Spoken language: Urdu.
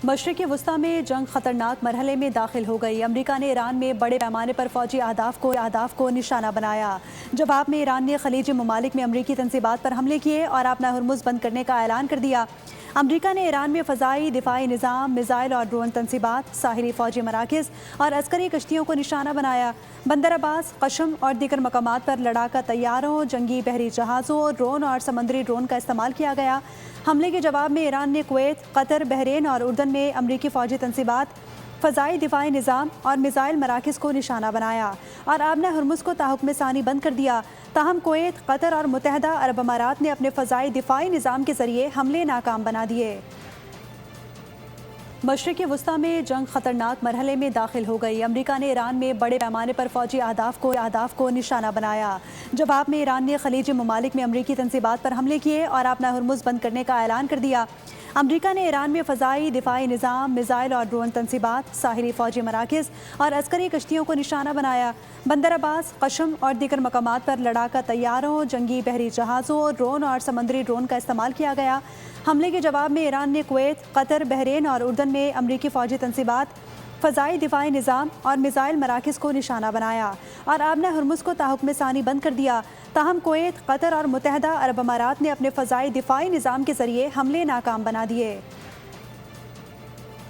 مشرق وسطی میں جنگ خطرناک مرحلے میں داخل ہو گئی۔ امریکہ نے ایران میں بڑے پیمانے پر فوجی اہداف کو نشانہ بنایا۔ جواب میں ایران نے خلیجی ممالک میں امریکی تنصیبات پر حملے کیے اور اپنا ہرمز بند کرنے کا اعلان کر دیا۔ امریکہ نے ایران میں فضائی دفاعی نظام، میزائل اور ڈرون تنصیبات، ساحلی فوجی مراکز اور عسکری کشتیوں کو نشانہ بنایا۔ بندر عباس، قشم اور دیگر مقامات پر لڑاکا طیاروں، جنگی بحری جہازوں، ڈرون اور سمندری ڈرون کا استعمال کیا گیا۔ حملے کے جواب میں ایران نے کویت، قطر، بحرین اور اردن میں امریکی فوجی تنصیبات، فضائی دفاعی نظام اور میزائل مراکز کو نشانہ بنایا اور آبنہ ہرمز کو تاحکم ثانی بند کر دیا۔ تاہم کویت، قطر اور متحدہ عرب امارات نے اپنے فضائی دفاعی نظام کے ذریعے حملے ناکام بنا دیے۔ مشرق وسطی میں جنگ خطرناک مرحلے میں داخل ہو گئی۔ امریکہ نے ایران میں بڑے پیمانے پر فوجی اہداف کو نشانہ بنایا۔ جواب میں ایران نے خلیجی ممالک میں امریکی تنصیبات پر حملے کیے اور اپنا ہرمز بند کرنے کا اعلان کر دیا۔ امریکہ نے ایران میں فضائی دفاعی نظام، میزائل اور ڈرون تنصیبات، ساحلی فوجی مراکز اور عسکری کشتیوں کو نشانہ بنایا۔ بندر عباس، قشم اور دیگر مقامات پر لڑاکا طیاروں، جنگی بحری جہازوں، ڈرون اور سمندری ڈرون کا استعمال کیا گیا۔ حملے کے جواب میں ایران نے کویت، قطر، بحرین اور اردن میں امریکی فوجی تنصیبات، فضائی دفاعی نظام اور میزائل مراکز کو نشانہ بنایا اور آبنہ ہرمز کو تاحکم ثانی بند کر دیا۔ تاہم کویت، قطر اور متحدہ عرب امارات نے اپنے فضائی دفاعی نظام کے ذریعے حملے ناکام بنا دیے۔